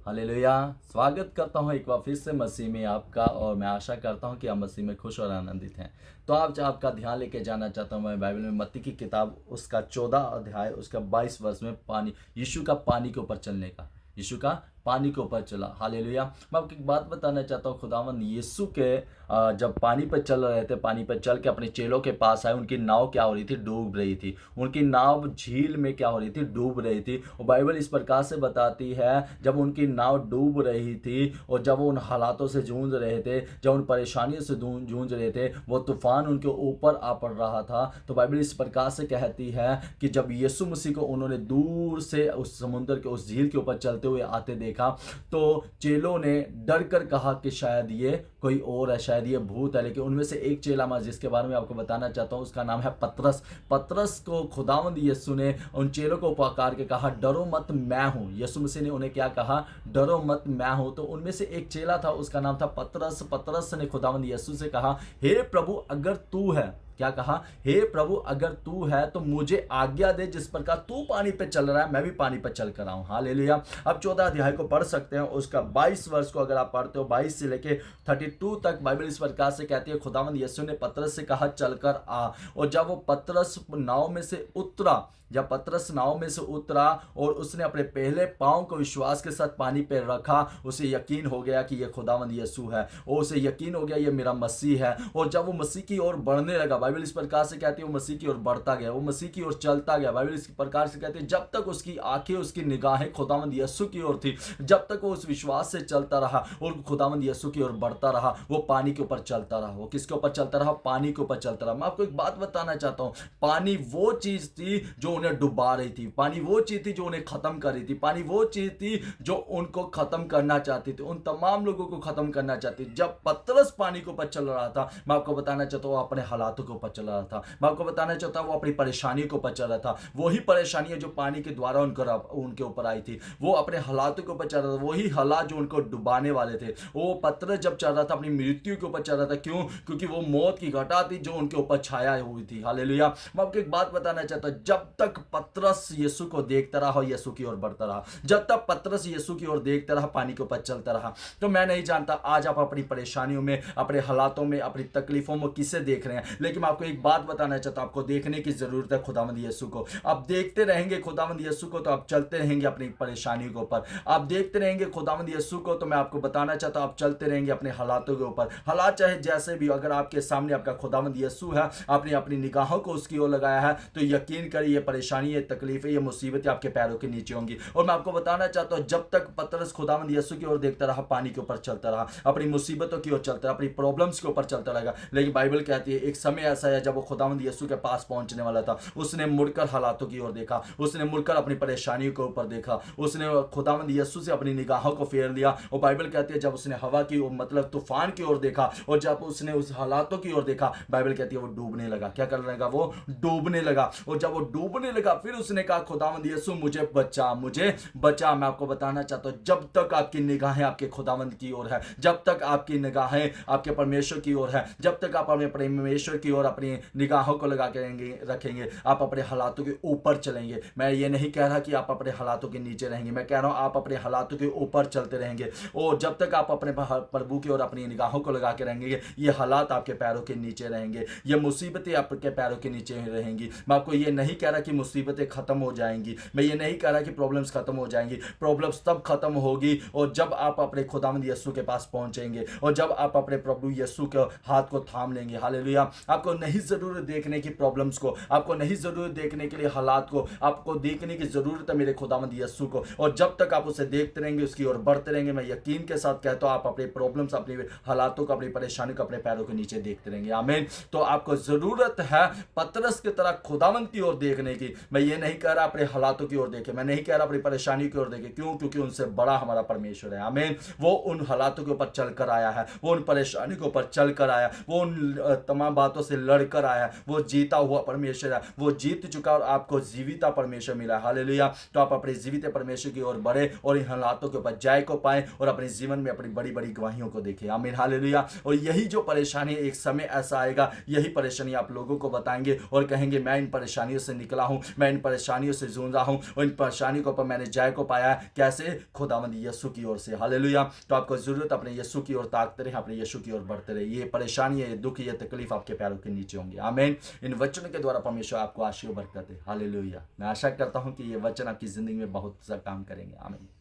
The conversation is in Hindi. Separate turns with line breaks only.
हालेलुया। स्वागत करता हूँ एक बार फिर से मसीह में आपका, और मैं आशा करता हूँ कि आप मसीह में खुश और आनंदित हैं। तो आज आपका ध्यान लेके जाना चाहता हूँ मैं बाइबल में मत्ती की किताब उसका 14 अध्याय उसका 22 वर्ष में पानी यीशु का पानी के ऊपर चलने का, यीशु का पानी के ऊपर चला। हालेलुया। मैं आपको एक बात बताना चाहता हूँ, खुदावंद यीशु के जब पानी पर चल रहे थे, पानी पर चल के अपने चेलों के पास आए, उनकी नाव क्या हो रही थी? डूब रही थी। उनकी नाव झील में क्या हो रही थी? डूब रही थी। और बाइबल इस प्रकार से बताती है, जब उनकी नाव डूब रही थी और जब वो उन हालातों से जूझ रहे थे, जब उन परेशानियों से जूझ रहे थे, वो तूफान उनके ऊपर आ पड़ रहा था, तो बाइबल इस प्रकार से कहती है कि जब यीशु मसीह को उन्होंने दूर से उस समुद्र के उस झील के ऊपर चलते हुए आते देखा, तो चेलों ने डर कर कहा कि शायद ये कोई और है, शायद ये भूत है। लेकिन उनमें से एक चेला मैं जिसके बारे में आपको बताना चाहता हूँ, उसका नाम है पतरस। पतरस को खुदावंद यीशु ने उन चेलों को पुकार के कहा, डरो मत, मैं हूँ। यीशु मसीह ने उन्हें क्या कहा? डरो मत, मैं हूँ। तो उनमें से एक चेला था, उसका नाम था पतरस। पतरस ने खुदावंद यीशु से कहा, हे प्रभु अगर तू है, क्या कहा? हे प्रभु अगर तू है तो मुझे आज्ञा दे, जिस प्रकार तू पानी पे चल रहा है मैं भी पानी पे चल कर आऊं। हालेलुया। अब 14 अध्याय को पढ़ सकते हैं, उसका 22 वर्ष को अगर आप पढ़ते हो, 22 से लेके 32 तक बाइबल इस प्रकार से कहती है, खुदावंद यीशु ने पतरस से कहा चलकर आ। और जब वो पतरस नाव में से उतरा, जब पतरस नाव में से उतरा और उसने अपने पहले पांव को विश्वास के साथ पानी पे रखा, उसे यकीन हो गया कि यह खुदावंद यीशु है, और उसे यकीन हो गया ये मेरा मसीह है। और जब वो मसीह की ओर बढ़ने लगा, बाइबल इस प्रकार से कहती है वो मसीह की ओर बढ़ता गया, वो मसीह की ओर चलता गया। बाइबल इस प्रकार से कहती है जब तक उसकी आंखें, उसकी निगाहें खुदावंद यीशु की ओर थी, जब तक वो उस विश्वास से चलता रहा और खुदावंद यीशु की ओर बढ़ता रहा, वो पानी के ऊपर चलता रहा। वो किसके ऊपर चलता रहा? पानी के ऊपर चलता रहा। मैं आपको एक बात बताना चाहता हूं, पानी वो चीज थी जो उन्हें डुबा रही थी, पानी वो चीज थी जो उन्हें खत्म कर रही थी, पानी वो चीज थी जो उनको खत्म करना चाहती थी, उन तमाम लोगों को खत्म करना चाहती थी। जब पतरस पानी के ऊपर चल रहा था, मैं आपको बताना चाहता हूँ अपने हालातों के ऊपर चल रहा था। मैं आपको बताना चाहता हूँ वो अपनी परेशानी के ऊपर चल रहा था। वही परेशानियां जो पानी के द्वारा उनके ऊपर आई थी, वो अपने हालातों के ऊपर चल रहा था। वही हालात जो उनको डुबाने वाले थे। वो पतरस जब चल रहा था अपनी मृत्यु के ऊपर चल रहा था। क्यों? क्योंकि वो मौत की घटा थी जो उनके ऊपर छाया हुई थी। हालेलुया। मैं आपको एक बात बताना चाहता हूं, जब तक पतरस यीशु को देखता रहा, यीशु की ओर बढ़ता रहा, जब तक पतरस यीशु की ओर देखता रहा, पानी के ऊपर चलता रहा, तो मैं नहीं जानता आज आप अपनी परेशानियों में, अपने हालातों में, अपनी तकलीफों में किसे देख रहे हैं। लेकिन मैं आपको एक बात बताना चाहता हूं, आपको देखने की जरूरत है खुदावंद यीशु को। आप देखते रहेंगे खुदावंद यीशु को तो आप चलते रहेंगे अपनी परेशानियों के ऊपर। आप देखते रहेंगे खुदावंद यीशु को तो मैं आपको बताना चाहता हूं आप चलते रहेंगे अपने हालातों के ऊपर। हालात चाहे जैसे भी, अगर आपके सामने आपका खुदावंद यीशु है, आपने अपनी निगाहों को उसकी ओर लगाया है, तो यकीन करिए ये परेशानी, ये तकलीफें, ये मुसीबतें आपके पैरों के नीचे होंगी। और मैं आपको बताना चाहता हूं, जब तक पतरस खुदावंद यीशु की ओर देखता रहा, पानी के ऊपर चलता रहा, अपनी मुसीबतों की ओर चलता रहा, अपनी प्रॉब्लम्स के ऊपर चलता रहेगा। लेकिन बाइबल कहती है एक समय ऐसा है जब वो खुदावंद यीशु के पास पहुंचने वाला था, उसने मुड़कर हालातों की ओर देखा, उसने मुड़कर अपनी परेशानियों के ऊपर देखा, उसने खुदावंद यीशु से अपनी निगाहों को फेर लिया। और बाइबल कहती है जब उसने हवा की मतलब तूफान की ओर देखा, और जब उसने उस हालातों की ओर देखा, बाइबल कहती है वो डूबने लगा। क्या करने लगा? वो डूबने लगा। और जब वो डूबने लगा, फिर उसने कहा खुदावंद यीशु मुझे बचा, मुझे बचा। मैं आपको बताना चाहता हूं, जब तक आपकी निगाहें आपके खुदावंद की ओर है, जब तक आपकी निगाहें आपके परमेश्वर की ओर है, जब तक आप अपने परमेश्वर की ओर अपनी निगाहों को लगा के रखेंगे, आप अपने हालातों के ऊपर चलेंगे। मैं ये नहीं कह रहा कि आप अपने हालातों के नीचे रहेंगे, मैं कह रहा हूं आप अपने हालातों के ऊपर चलते रहेंगे। और जब तक आप अपने प्रभु की ओर अपनी निगाहों को लगा के रहेंगे, ये हालात आपके पैरों के नीचे रहेंगे, ये मुसीबतें आपके पैरों के नीचे रहेंगी। मैं आपको ये नहीं कह रहा कि मुसीबतें खत्म हो जाएंगी, मैं ये नहीं कह रहा कि प्रॉब्लम्स खत्म हो जाएंगी। प्रॉब्लम्स तब खत्म होगी और जब आप अपने खुदावंद यीशु के पास पहुंचेंगे, और जब आप अपने प्रभु यीशु के हाथ को थाम लेंगे। हालेलुया। आपको नहीं जरूरत देखने की प्रॉब्लम्स को, आपको नहीं जरूरत देखने के लिए हालात को, आपको देखने की जरूरत है मेरे खुदावंद यीशु को। और जब तक आप उसे देखते रहेंगे, उसकी ओर बढ़ते रहेंगे, मैं यकीन के साथ कहता हूं आप अपने प्रॉब्लम्स, अपनी हालातों को, अपनी परेशानी को अपने पैरों के नीचे देखते रहेंगे। आमीन। तो आपको जरूरत है पतरस की तरह खुदावंद की ओर देखने की। मैं ये नहीं कह रहा अपने हालातों की ओर देखे, मैं नहीं कह रहा अपनी परेशानी की ओर देखे। क्यों? क्योंकि उनसे बड़ा हमारा परमेश्वर है। आमीन। वो उन हालातों के ऊपर चलकर आया है, वो उन परेशानी के ऊपर चलकर आया, वो उन तमाम बातों से लड़कर आया है, वो जीता हुआ परमेश्वर है, वो जीत चुका और आपको जीविता परमेश्वर मिला है। हालेलुया। तो आप अपने जीवित परमेश्वर की ओर बढ़े और इन हालातों के ऊपर जय को पाएं और अपने जीवन में अपनी बड़ी बड़ी गवाहियों को देखें। आमीन। हालेलुया। और यही जो परेशानी, एक समय ऐसा आएगा, यही परेशानी आप लोगों को बताएंगे और कहेंगे मैं इन परेशानियों से निकला हूं, मैं इन परेशानियों से जूझ रहा हूं और इन परेशानियों के ऊपर मैंने जय को पाया। कैसे? खुदावंद यीशु की ओर से। हालेलुया। तो आपको जरूरत अपने यीशु की ओर ताकते रहे, अपने यीशु की ओर बढ़ते रहे। ये परेशानी, ये दुख, ये तकलीफ आपके पैरों के नीचे होंगे। आमीन। इन वचनों के द्वारा परमेश्वर आपको आशीर्वाद बरकत दे। हालेलुया। मैं आशा करता हूं कि ये वचन आपकी जिंदगी में बहुत सा काम करेंगे। आमीन।